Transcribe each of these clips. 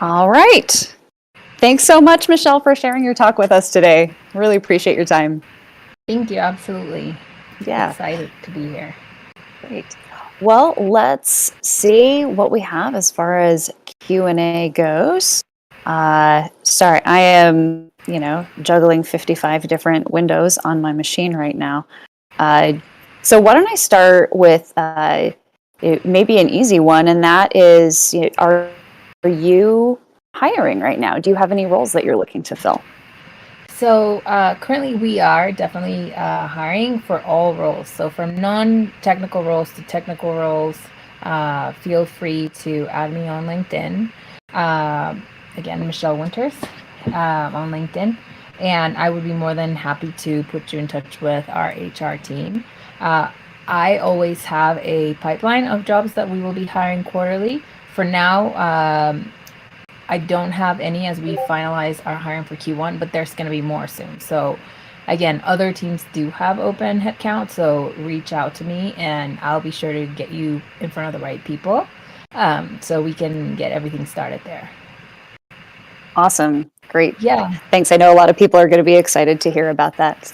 All right. Thanks so much, Michelle, for sharing your talk with us today. Really appreciate your time. Thank you. Absolutely. Yeah, Excited to be here. great. Well, let's see what we have as far as Q&A goes. Sorry, I am, juggling 55 different windows on my machine right now. So why don't I start with maybe an easy one, and that is, are you hiring right now? Do you have any roles that you're looking to fill? So currently, we are definitely hiring for all roles. So from non-technical roles to technical roles, feel free to add me on LinkedIn. Again, Michelle Winters on LinkedIn, and I would be more than happy to put you in touch with our HR team. Uh, I always have a pipeline of jobs that we will be hiring quarterly. For now, I don't have any as we finalize our hiring for Q1, but there's going to be more soon. So, again, other teams do have open headcount, so reach out to me and I'll be sure to get you in front of the right people so we can get everything started there. Awesome. Great. Yeah. Thanks. I know a lot of people are going to be excited to hear about that.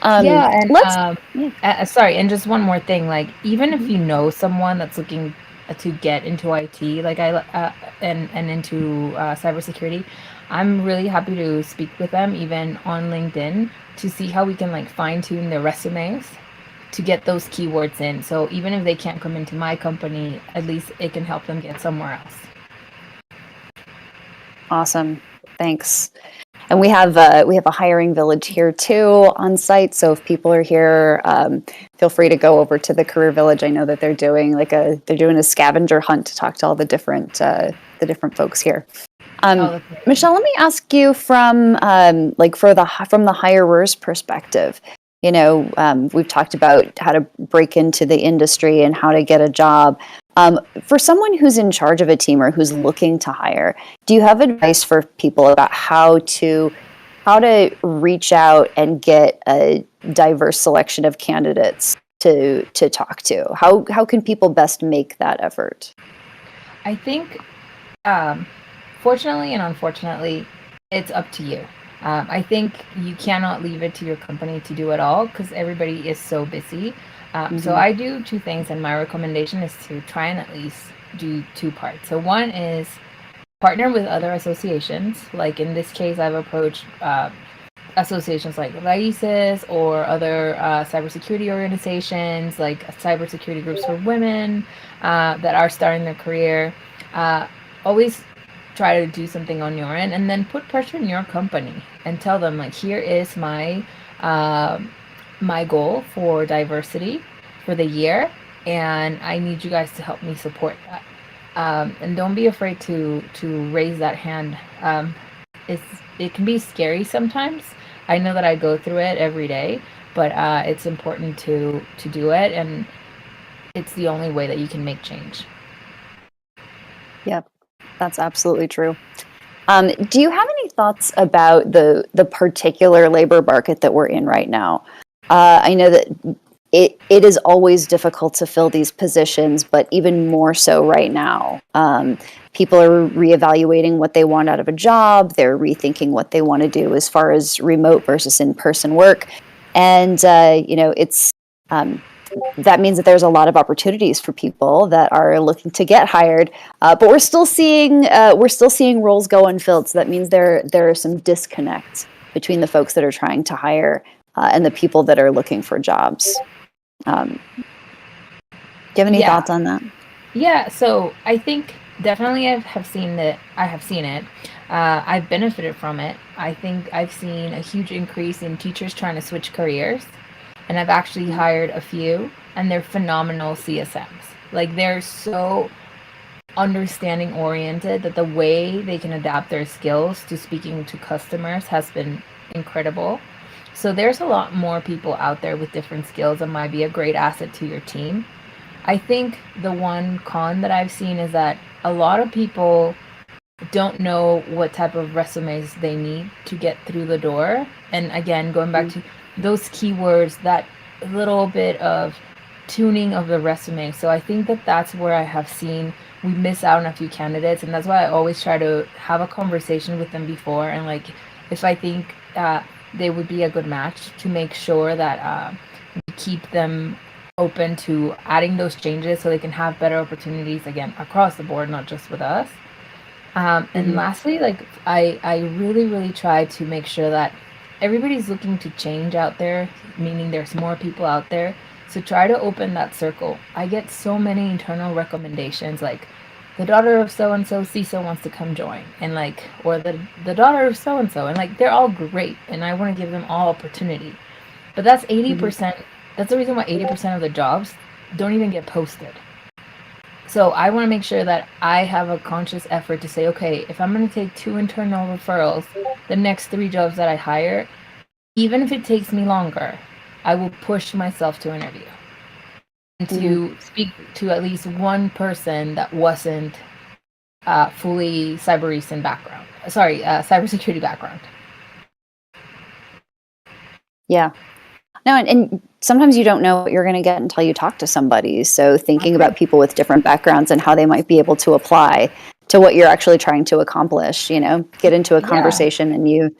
Yeah. And Let's, yeah. sorry, and just one more thing, like, even if Mhm. you know someone that's looking to get into IT, like and into cybersecurity, I'm really happy to speak with them, even on LinkedIn, to see how we can like fine tune their resumes to get those keywords in. So even if they can't come into my company, at least it can help them get somewhere else. Awesome. Thanks. And we have a hiring village here too on site. So if people are here, feel free to go over to the career village. I know that they're doing a scavenger hunt to talk to all the different folks here. Oh, that's amazing. Michelle, let me ask you from from the hirer's perspective. We've talked about how to break into the industry and how to get a job. For someone who's in charge of a team or who's looking to hire, do you have advice for people about how to reach out and get a diverse selection of candidates to talk to? How can people best make that effort? I think um, fortunately and unfortunately, it's up to you. I think you cannot leave it to your company to do it all because everybody is so busy. So Mm-hmm. I do two things, and my recommendation is to try and at least do two parts. So one is partner with other associations. Like in this case, I've approached associations like Raices or other cybersecurity organizations, like cybersecurity groups for women that are starting their career. Always try to do something on your end and then put pressure in your company and tell them like, here is uh, my goal for diversity for the year, and I need you guys to help me support that. And don't be afraid to raise that hand. It's it can be scary sometimes. I know that I go through it every day, but it's important to do it, and it's the only way that you can make change. Yep, that's absolutely true. Do you have any thoughts about the particular labor market that we're in right now? I know that it is always difficult to fill these positions, but even more so right now. People are reevaluating what they want out of a job. They're rethinking what they want to do as far as remote versus in-person work, and it's that means that there's a lot of opportunities for people that are looking to get hired, but we're still seeing roles go unfilled. So that means there are some disconnects between the folks that are trying to hire and the people that are looking for jobs. Do you have any Yeah, thoughts on that? yeah. So I think definitely have seen that. I have seen it. I've benefited from it. I think I've seen a huge increase in teachers trying to switch careers, and I've actually hired a few, and they're phenomenal CSMs. Like they're so understanding oriented that the way they can adapt their skills to speaking to customers has been incredible. So there's a lot more people out there with different skills that might be a great asset to your team. I think the one con that I've seen is that a lot of people don't know what type of resumes they need to get through the door. And again, going back Mhm. to those keywords, that little bit of tuning of the resume. So I think that that's where I have seen we miss out on a few candidates, and that's why I always try to have a conversation with them before, and like if I think they would be a good match, to make sure that we keep them open to adding those changes so they can have better opportunities again across the board, not just with us. And lastly, like I really, really try to make sure that everybody's looking to change out there, meaning there's more people out there. So try to open that circle. I get so many internal recommendations, like the daughter of so and so, CISO wants to come join, and like, or the daughter of so and so, and like they're all great, and I want to give them all opportunity. But that's 80%. That's the reason why 80% of the jobs don't even get posted. So I want to make sure that I have a conscious effort to say, okay, if I'm going to take 2 internal referrals, the next 3 jobs that I hire, even if it takes me longer, I will push myself to interview and to speak to at least one person that wasn't fully cybersecurity background. Yeah. No, and sometimes you don't know what you're going to get until you talk to somebody. So thinking about people with different backgrounds and how they might be able to apply to what you're actually trying to accomplish, get into a conversation and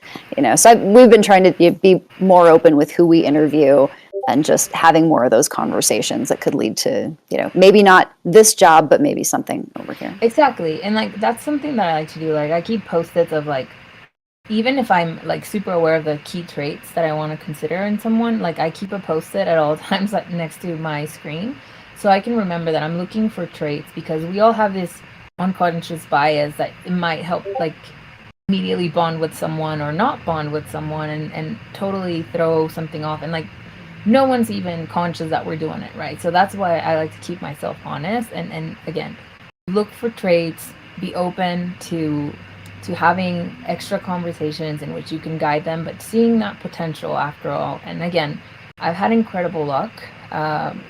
so we've been trying to be more open with who we interview and just having more of those conversations that could lead to, maybe not this job, but maybe something over here. Exactly. And like, that's something that I like to do. Like I keep post-its of like, even if I'm like super aware of the key traits that I want to consider in someone, like I keep a post-it at all times like next to my screen, so I can remember that I'm looking for traits, because we all have this unconscious bias that it might help like immediately bond with someone or not bond with someone, and totally throw something off, and like no one's even conscious that we're doing it, right? So that's why I like to keep myself honest, and again, look for traits, be open to having extra conversations in which you can guide them, but seeing that potential after all. And again, I've had incredible luck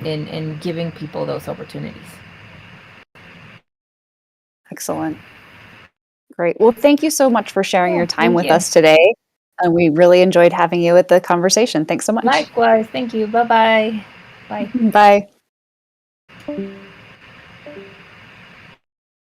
in giving people those opportunities. Excellent. Great. Well, thank you so much for sharing your time with us today. And we really enjoyed having you at the conversation. Thanks so much. Likewise. Thank you. Bye-bye. Bye. Bye.